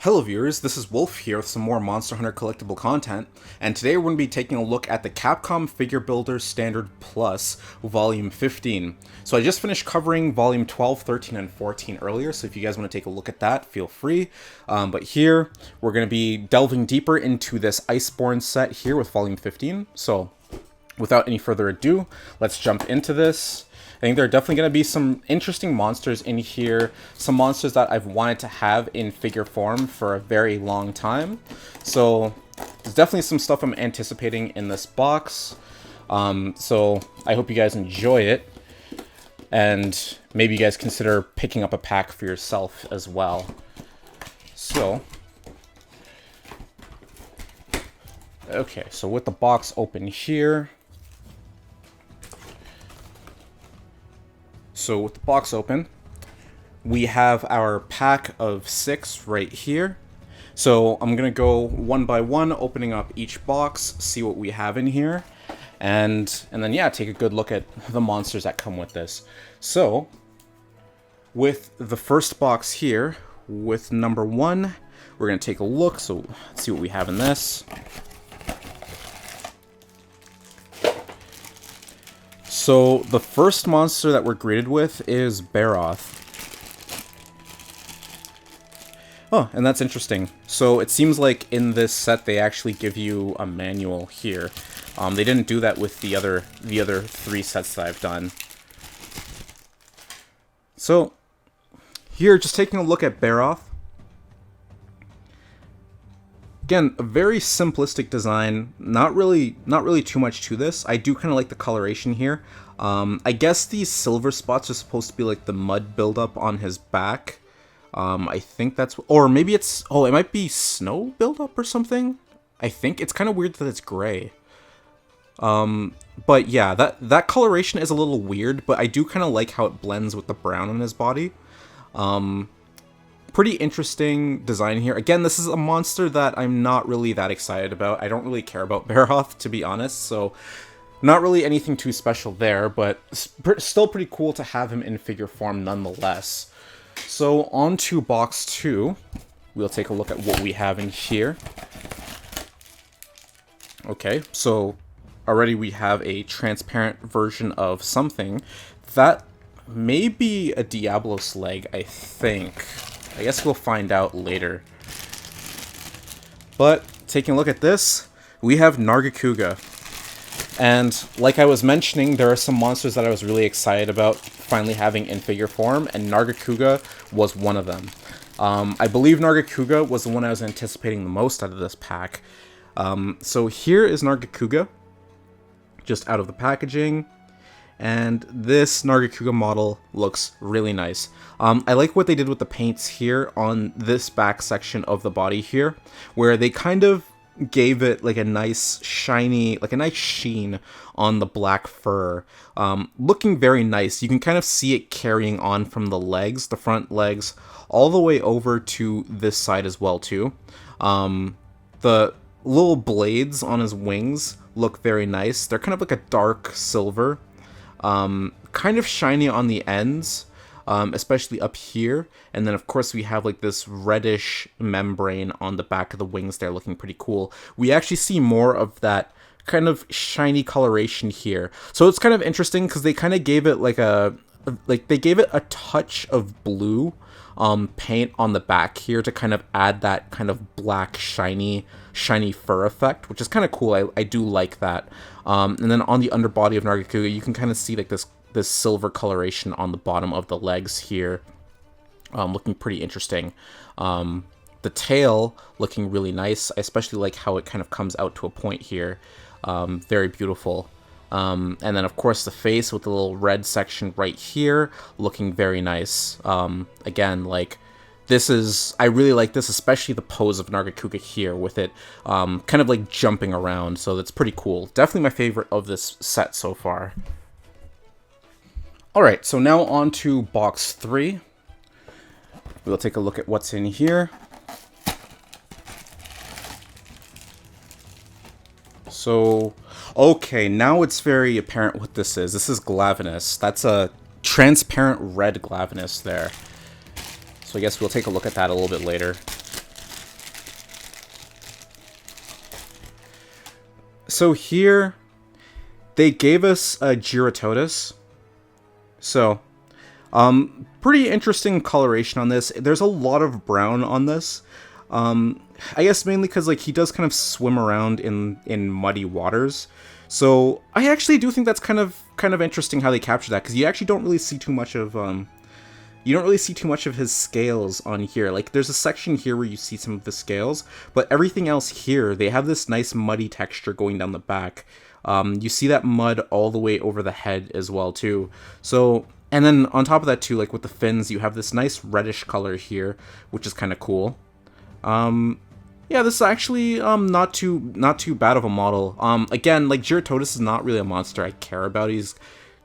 Hello viewers, this is Wolf here with some more Monster Hunter collectible content, and today we're going to be taking a look at the Capcom Figure Builder Standard Plus, Volume 15. So I just finished covering Volume 12, 13, and 14 earlier, so if you guys want to take a look at that, feel free. But here, we're going to be delving deeper into this Iceborne set here with Volume 15, so without any further ado, let's jump into this. I think there are definitely going to be some interesting monsters in here, some monsters that I've wanted to have in figure form for a very long time. So there's definitely some stuff I'm anticipating in this box. So I hope you guys enjoy it, and maybe you guys consider picking up a pack for yourself as well. So, okay, so with the box open here, we have our pack of 6 right here. So I'm going to go one by one, opening up each box, see what we have in here, and then, yeah, take a good look at the monsters that come with this. So, with the first box here, with number 1, we're going to take a look, so let's see what we have in this. So, the first monster that we're greeted with is Barroth. Oh, and that's interesting. So, it seems like in this set they actually give you a manual here. They didn't do that with the other 3 sets that I've done. So, here, just taking a look at Barroth. Again, a very simplistic design, not really too much to this. I do kind of like the coloration here. I guess these silver spots are supposed to be like the mud buildup on his back. I think that's, or maybe it's, oh, it might be snow buildup or something. I think it's kind of weird that it's gray. But yeah, that coloration is a little weird, but I do kind of like how it blends with the brown on his body. Pretty interesting design here. Again, this is a monster that I'm not really that excited about. I don't really care about Barroth, to be honest, so not really anything too special there, but still pretty cool to have him in figure form nonetheless. So on to box 2. We'll take a look at what we have in here. Okay, so already we have a transparent version of something. That may be a Diablos leg, I think. I guess we'll find out later. But, taking a look at this, we have Nargacuga. And, like I was mentioning, there are some monsters that I was really excited about finally having in figure form, and Nargacuga was one of them. I believe Nargacuga was the one I was anticipating the most out of this pack. So here is Nargacuga, just out of the packaging. And this Nargacuga model looks really nice. I like what they did with the paints here on this back section of the body here, where they kind of gave it like a nice shiny, like a nice sheen on the black fur. Looking very nice. You can kind of see it carrying on from the legs, the front legs, all the way over to this side as well too. The little blades on his wings look very nice. They're kind of like a dark silver. Kind of shiny on the ends, especially up here, and then of course we have like this reddish membrane on the back of the wings there, looking pretty cool. We actually see more of that kind of shiny coloration here, so it's kind of interesting because they kind of gave it like they gave it a touch of blue paint on the back here to kind of add that kind of black shiny fur effect, which is kind of cool. I do like that. And then on the underbody of Nargacuga, you can kind of see like this silver coloration on the bottom of the legs here, looking pretty interesting. The tail looking really nice. I especially like how it kind of comes out to a point here. Very beautiful. And then of course the face with the little red section right here, looking very nice. Again, like, I really like this, especially the pose of Nargacuga here with it kind of like jumping around, so that's pretty cool. Definitely my favorite of this set so far. Alright, so now on to box 3. We'll take a look at what's in here. So, okay, now it's very apparent what this is. This is Glaviness. That's a transparent red Glaviness there. So I guess we'll take a look at that a little bit later. So here, they gave us a Gyrototus. So, pretty interesting coloration on this. There's a lot of brown on this. I guess mainly because like he does kind of swim around in muddy waters. So I actually do think that's kind of interesting how they capture that, because you actually don't really see too much of his scales on here. Like there's a section here where you see some of the scales, but everything else here, they have this nice muddy texture going down the back. You see that mud all the way over the head as well too. So, and then on top of that too, like with the fins, you have this nice reddish color here, which is kind of cool. Yeah, this is actually not too bad of a model. Again, like Gyrototus is not really a monster I care about. He's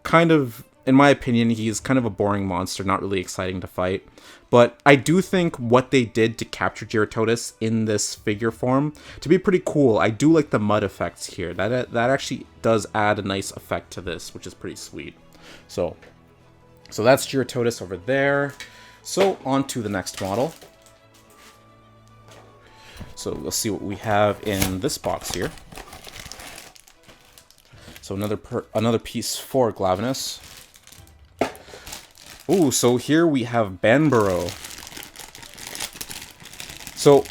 kind of, in my opinion, he's kind of a boring monster, not really exciting to fight. But I do think what they did to capture Gyrototus in this figure form to be pretty cool. I do like the mud effects here. That actually does add a nice effect to this, which is pretty sweet. So that's Gyrototus over there. So on to the next model. So let's see what we have in this box here. So another piece for Glaviness. Ooh, so here we have Banburo. So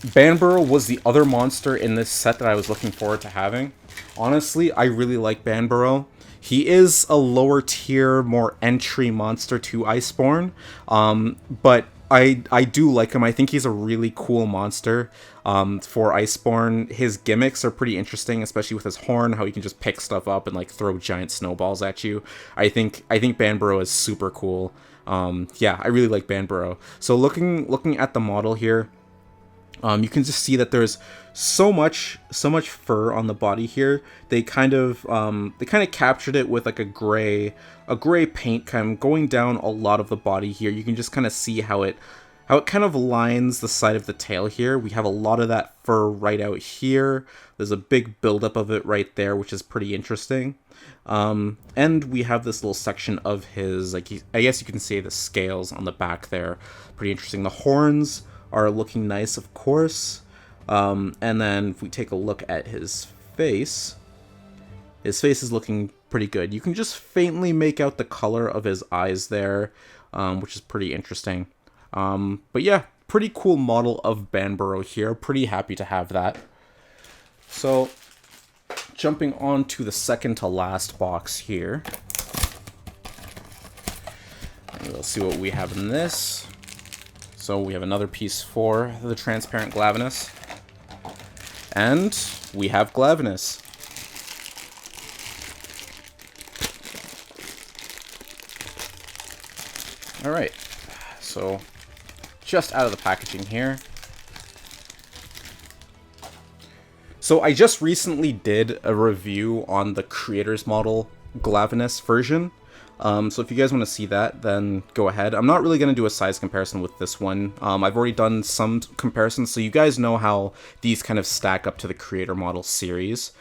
Banburo was the other monster in this set that I was looking forward to having. Honestly, I really like Banburo. He is a lower tier, more entry monster to Iceborne, but I do like him. I think he's a really cool monster for Iceborne. His gimmicks are pretty interesting, especially with his horn, how he can just pick stuff up and like throw giant snowballs at you. I think Banburo is super cool. Yeah, I really like Banburo. So looking at the model here, you can just see that there's so much fur on the body here. They kind of captured it with like a gray paint kind of going down a lot of the body here. You can just kind of see how it kind of lines the side of the tail here. We have a lot of that fur right out here. There's a big buildup of it right there, which is pretty interesting. And we have this little section of his, like, I guess you can say the scales on the back there. Pretty interesting. The horns are looking nice, of course. And then if we take a look at his face is looking pretty good. You can just faintly make out the color of his eyes there, which is pretty interesting. But yeah, pretty cool model of Banburo here. Pretty happy to have that. So, jumping on to the second to last box here. And we'll see what we have in this. So we have another piece for the transparent Glaviness. And we have Glaviness. Alright, so just out of the packaging here. So I just recently did a review on the creator's model Glaviness version. So if you guys want to see that, then go ahead. I'm not really going to do a size comparison with this one. I've already done some comparisons, so you guys know how these kind of stack up to the creator model series.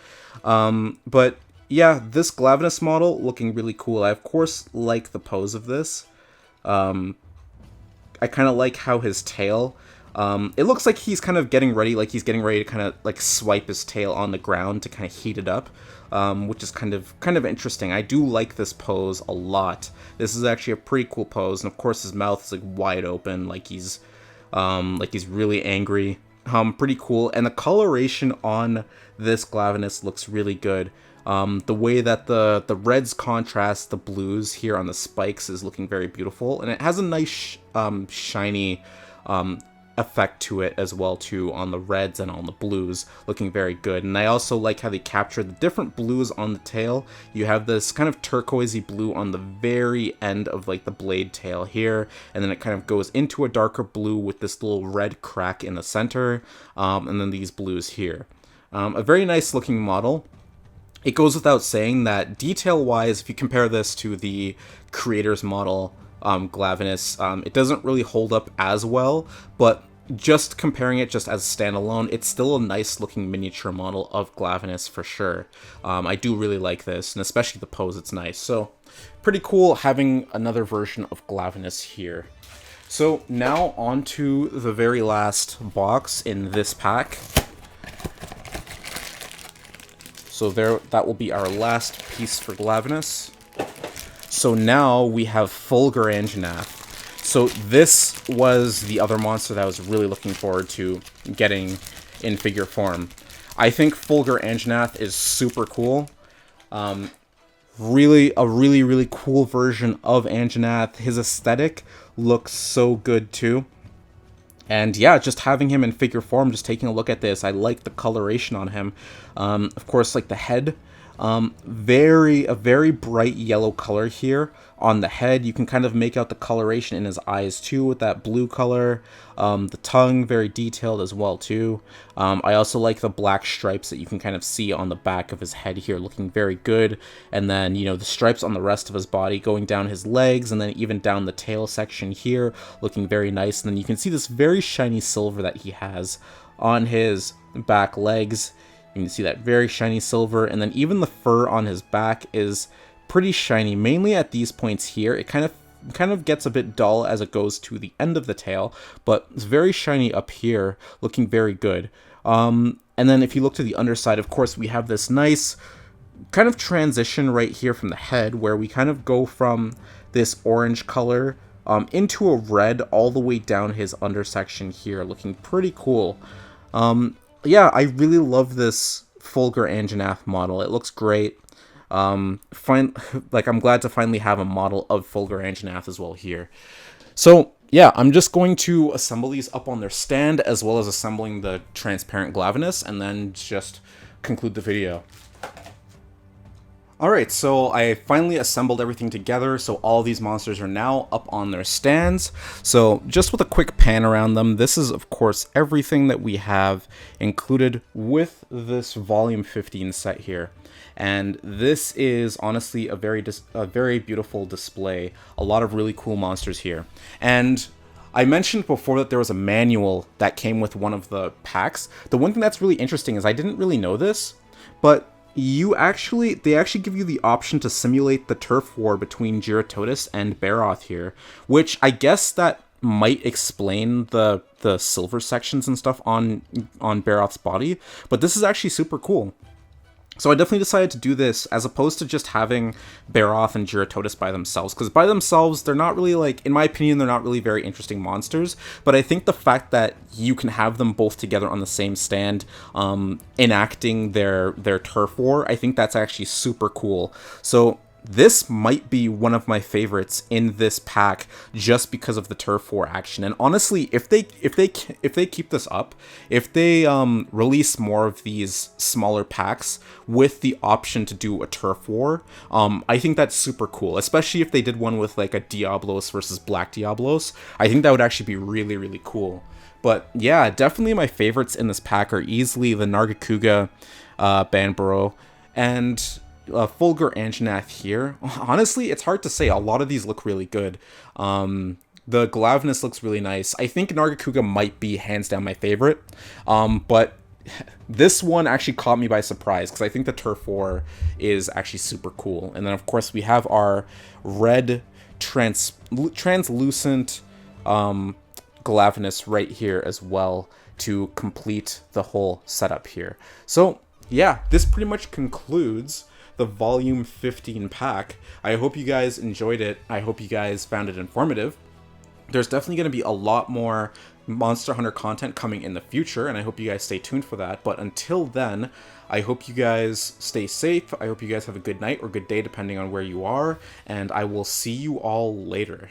But yeah, this Glaviness model looking really cool. I of course like the pose of this. I kind of like how his tail, it looks like he's kind of getting ready, like he's getting ready to kind of like swipe his tail on the ground to kind of heat it up, which is kind of interesting. I do like this pose a lot. This is actually a pretty cool pose, and of course his mouth is like wide open, like he's really angry. Pretty cool, and the coloration on this Glaviness looks really good. The way that the reds contrast the blues here on the spikes is looking very beautiful, and it has a nice shiny effect to it as well too on the reds and on the blues, looking very good. And I also like how they capture the different blues on the tail. You have this kind of turquoisey blue on the very end of like the blade tail here, and then it kind of goes into a darker blue with this little red crack in the center, and then these blues here. A very nice looking model. It goes without saying that detail-wise, if you compare this to the creator's model, Glaviness, it doesn't really hold up as well, but just comparing it just as standalone, it's still a nice-looking miniature model of Glaviness for sure. I do really like this, and especially the pose, it's nice. So, pretty cool having another version of Glaviness here. So, now on to the very last box in this pack. So there, that will be our last piece for Glaviness. So now we have Fulgur Anjanath. So this was the other monster that I was really looking forward to getting in figure form. I think Fulgur Anjanath is super cool. Really cool version of Anjanath. His aesthetic looks so good too. And yeah, just having him in figure form, just taking a look at this, I like the coloration on him. Of course, like the head, a very bright yellow color here on the head. You can kind of make out the coloration in his eyes too with that blue color. The tongue, very detailed as well too. I also like the black stripes that you can kind of see on the back of his head here, looking very good. And then, you know, the stripes on the rest of his body going down his legs and then even down the tail section here, looking very nice. And then you can see this very shiny silver that he has on his back legs. You can see that very shiny silver, and then even the fur on his back is pretty shiny, mainly at these points here. It kind of gets a bit dull as it goes to the end of the tail, but it's very shiny up here, looking very good. And then if you look to the underside, of course, we have this nice kind of transition right here from the head, where we kind of go from this orange color into a red all the way down his undersection here, looking pretty cool. Yeah, I really love this Fulgur Anjanath model. It looks great. I'm glad to finally have a model of Fulgur Anjanath as well here. So yeah, I'm just going to assemble these up on their stand, as well as assembling the transparent Glaviness, and then just conclude the video. Alright, so I finally assembled everything together, so all these monsters are now up on their stands. So just with a quick pan around them, this is of course everything that we have included with this Volume 15 set here. And this is honestly a very beautiful display. A lot of really cool monsters here. And I mentioned before that there was a manual that came with one of the packs. The one thing that's really interesting is I didn't really know this, but they actually give you the option to simulate the turf war between Giratotis and Barroth here, which I guess that might explain the silver sections and stuff on Barroth's body, but this is actually super cool. So I definitely decided to do this as opposed to just having Barroth and Giratotis by themselves, because by themselves, they're not really, like, in my opinion, they're not really very interesting monsters, but I think the fact that you can have them both together on the same stand, enacting their turf war, I think that's actually super cool. So this might be one of my favorites in this pack just because of the turf war action. And honestly, if they keep this up, if they release more of these smaller packs with the option to do a turf war, I think that's super cool. Especially if they did one with like a Diablos versus Black Diablos, I think that would actually be really cool. But yeah, definitely my favorites in this pack are easily the Nargacuga, Banburo, and Fulgur Anjanath here. Honestly, it's hard to say. A lot of these look really good. The Glaviness looks really nice. I think Nargacuga might be hands down my favorite. But this one actually caught me by surprise because I think the turf war is actually super cool. And then of course we have our red translucent Glaviness right here as well to complete the whole setup here. So yeah, this pretty much concludes the Volume 15 pack. I hope you guys enjoyed it. I hope you guys found it informative. There's definitely going to be a lot more Monster Hunter content coming in the future, and I hope you guys stay tuned for that. But until then, I hope you guys stay safe. I hope you guys have a good night or good day, depending on where you are, and I will see you all later.